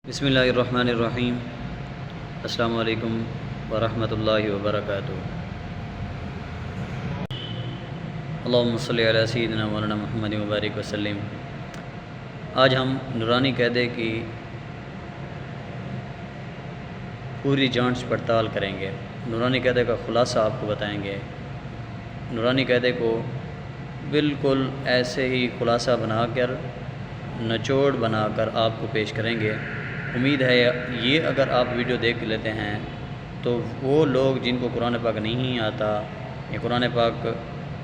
بسم اللہ الرحمن الرحیم۔ السلام علیکم ورحمۃ اللہ وبرکاتہ۔ اللہم صلی علی سیدنا مولانا محمد وبارک وسلم۔ آج ہم نورانی قاعدے کی پوری جانچ پڑتال کریں گے، نورانی قاعدے کا خلاصہ آپ کو بتائیں گے، نورانی قاعدے کو بالکل ایسے ہی خلاصہ بنا کر نچوڑ بنا کر آپ کو پیش کریں گے۔ امید ہے یہ اگر آپ ویڈیو دیکھ لیتے ہیں تو وہ لوگ جن کو قرآن پاک نہیں آتا یا قرآن پاک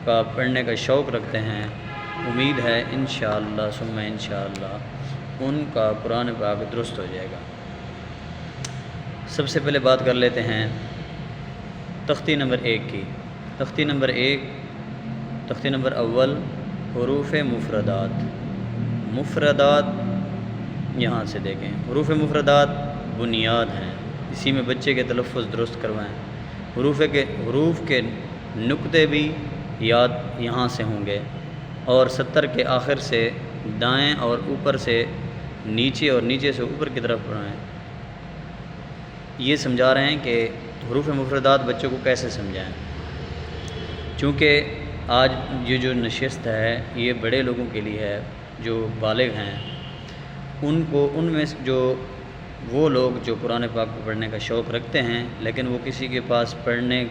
کا پڑھنے کا شوق رکھتے ہیں، امید ہے انشاءاللہ ثم انشاءاللہ ان کا قرآن پاک درست ہو جائے گا۔ سب سے پہلے بات کر لیتے ہیں تختی نمبر 1 کی۔ تختی نمبر اول حروف مفردات۔ مفردات یہاں سے دیکھیں، حروف مفردات بنیاد ہیں، اسی میں بچے کے تلفظ درست کروائیں۔ حروف کے نقطے بھی یاد یہاں سے ہوں گے، اور 70 کے آخر سے دائیں اور اوپر سے نیچے اور نیچے سے اوپر کی طرف پڑھائیں۔ یہ سمجھا رہے ہیں کہ حروف مفردات بچوں کو کیسے سمجھائیں، چونکہ آج یہ جو نشست ہے یہ بڑے لوگوں کے لیے ہے جو بالغ ہیں، ان میں جو وہ لوگ جو قرآن پاک کو پڑھنے کا شوق رکھتے ہیں لیکن وہ کسی کے پاس پڑھنے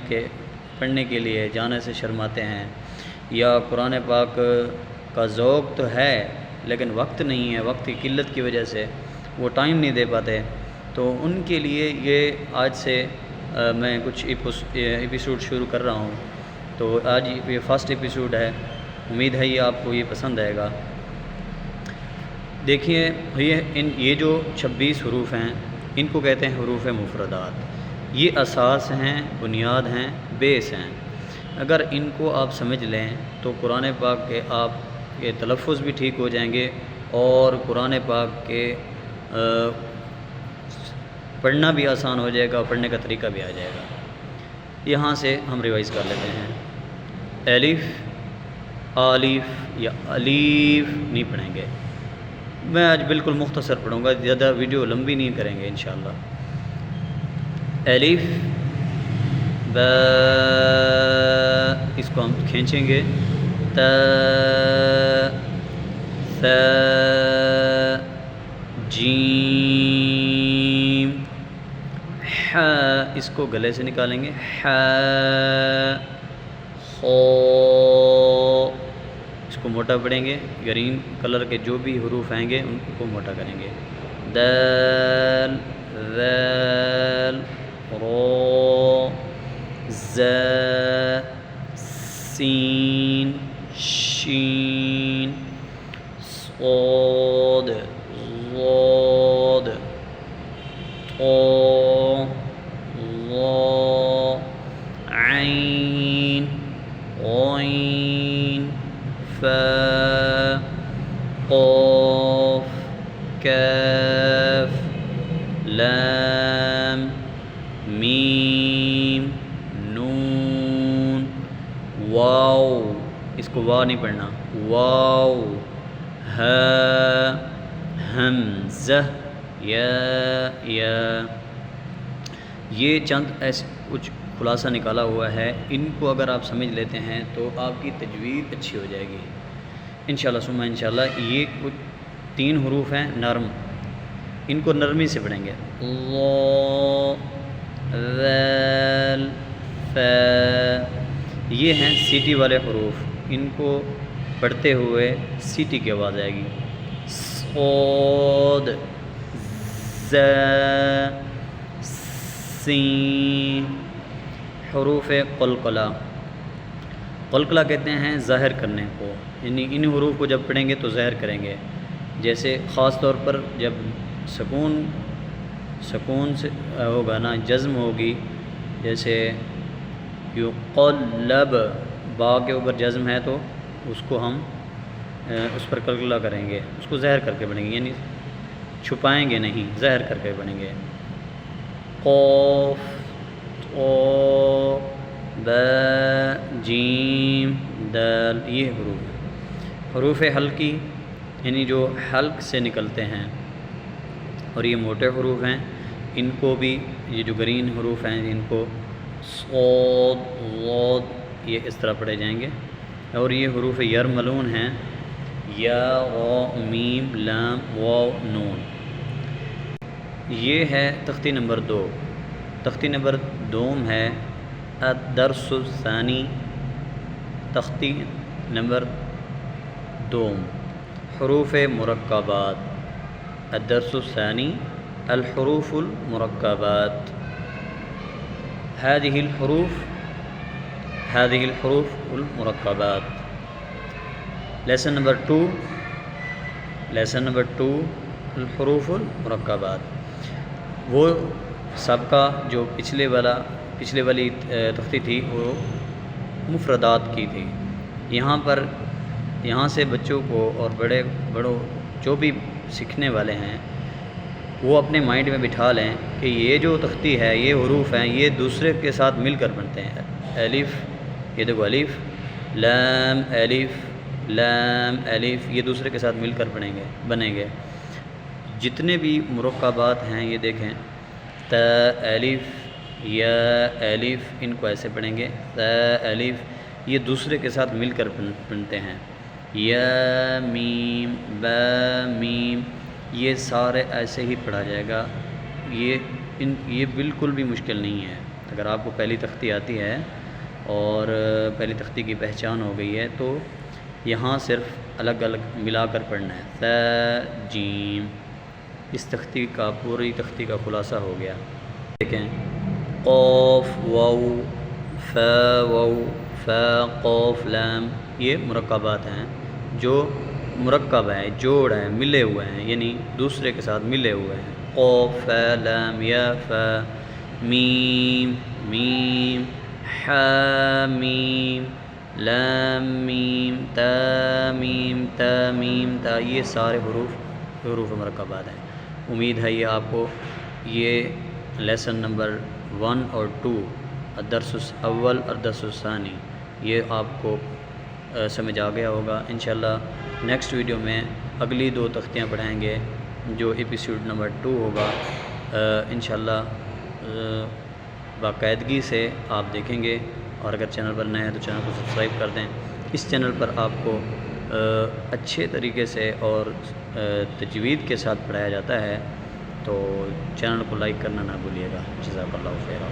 کے لیے جانے سے شرماتے ہیں، یا قرآن پاک کا ذوق تو ہے لیکن وقت نہیں ہے، وقت کی قلت کی وجہ سے وہ ٹائم نہیں دے پاتے، تو ان کے لیے یہ آج سے میں کچھ ایپیسوڈ شروع کر رہا ہوں۔ تو آج یہ فرسٹ ایپیسوڈ ہے، امید ہے یہ آپ کو یہ پسند آئے گا۔ دیکھیے یہ جو 26 حروف ہیں ان کو کہتے ہیں حروف مفردات۔ یہ اساس ہیں، بنیاد ہیں، بیس ہیں۔ اگر ان کو آپ سمجھ لیں تو قرآن پاک کے آپ کے تلفظ بھی ٹھیک ہو جائیں گے اور قرآن پاک کے پڑھنا بھی آسان ہو جائے گا، پڑھنے کا طریقہ بھی آ جائے گا۔ یہاں سے ہم ریوائز کر لیتے ہیں۔ الف، آلف یا الیف نہیں پڑھیں گے، میں آج بالکل مختصر پڑھوں گا، زیادہ ویڈیو لمبی نہیں کریں گے انشاءاللہ۔ الف، با، اس کو ہم کھینچیں گے، تا، ثا، جیم، ح، اس کو گلے سے نکالیں گے، ح، خو، اس کو موٹا پڑھیں گے، گرین کلر کے جو بھی حروف آئیں گے ان کو موٹا کریں گے، دال، ذال، رو، ز، سین، شین، صاد، ضاد، طا، ظا، عین، غین، فا، قاف، کاف، لام، میم، نون، واو، اس کو وا نہیں پڑھنا، واو، ہا، حمزہ، یا۔ یہ چند ایسے کچھ خلاصہ نکالا ہوا ہے، ان کو اگر آپ سمجھ لیتے ہیں تو آپ کی تجوید اچھی ہو جائے گی انشاءاللہ ثم انشاءاللہ۔ یہ کچھ 3 حروف ہیں نرم، ان کو نرمی سے پڑھیں گے، ظا، ذال، فا۔ یہ ہیں سیٹی والے حروف، ان کو پڑھتے ہوئے سیٹی کی آواز آئے گی، صاد، ز، سین۔ حروف قلقلہ، قلقلہ کہتے ہیں ظاہر کرنے کو، یعنی ان حروف کو جب پڑھیں گے تو ظاہر کریں گے، جیسے خاص طور پر جب سکون سے ہوگا نا، جزم ہوگی، جیسے یقلب، با کے اوپر جزم ہے تو اس کو ہم اس پر قلقلہ کریں گے، اس کو ظاہر کر کے پڑھیں گے، یعنی چھپائیں گے نہیں، ظاہر کر کے پڑھیں گے۔ قاف، طا، با، جیم، دال، یہ حروف ہیں۔ حروف حلقی یعنی جو حلق سے نکلتے ہیں، اور یہ موٹے حروف ہیں، ان کو بھی یہ جو گرین حروف ہیں ان کو صاد ضاد یہ اس طرح پڑھے جائیں گے، اور یہ حروف یرملون ہیں، یا غا میم لام واو نون۔ یہ ہے تختی نمبر 2۔ تختی نمبر 2 ہے الدرس الثانی، تختی نمبر 2 حروف مرکبات۔ الدرس الثانی الحروف المرکبات، هذه الحروف المرکبات۔ لیسن نمبر 2 الحروف المرکبات، وہ سابقہ جو پچھلے والی تختی تھی وہ مفردات کی تھی۔ یہاں سے بچوں کو اور بڑوں جو بھی سیکھنے والے ہیں وہ اپنے مائنڈ میں بٹھا لیں کہ یہ جو تختی ہے، یہ حروف ہیں، یہ دوسرے کے ساتھ مل کر بنتے ہیں۔ الف، یہ دیکھو الف لام الف لام الف، یہ دوسرے کے ساتھ مل کر بنیں گے۔ جتنے بھی مرکبات ہیں یہ دیکھیں، تا الف یا الف، ان کو ایسے پڑھیں گے، تا الف، یہ دوسرے کے ساتھ مل کر بنتے ہیں۔ یا میم با میم، یہ سارے ایسے ہی پڑھا جائے گا۔ یہ بالکل بھی مشکل نہیں ہے۔ اگر آپ کو پہلی تختی آتی ہے اور پہلی تختی کی پہچان ہو گئی ہے تو یہاں صرف الگ الگ ملا کر پڑھنا ہے۔ تا جیم، اس تختی کا پوری تختی کا خلاصہ ہو گیا۔ دیکھیں، قاف واو فا قاف لام، یہ مرکبات ہیں جو مرکب ہے، جوڑ ہے، ملے ہوئے ہیں، یعنی دوسرے کے ساتھ ملے ہوئے ہیں۔ قاف فا لام یا فا میم میم حا میم لام میم تا میم تا میم تا، یہ سارے حروف مرکبات ہیں۔ امید ہے یہ آپ کو یہ لیسن نمبر 1 اور 2 الدرس الاول اور الدرس الثانی یہ آپ کو سمجھ آ گیا ہوگا۔ انشاءاللہ نیکسٹ ویڈیو میں اگلی 2 تختیاں پڑھائیں گے جو ایپیسوڈ نمبر 2 ہوگا۔ انشاءاللہ باقاعدگی سے آپ دیکھیں گے، اور اگر چینل پر نئے ہیں تو چینل کو سبسکرائب کر دیں۔ اس چینل پر آپ کو اچھے طریقے سے اور تجوید کے ساتھ پڑھایا جاتا ہے، تو چینل کو لائک کرنا نہ بھولیے گا۔ جزاک اللہ خیرہ۔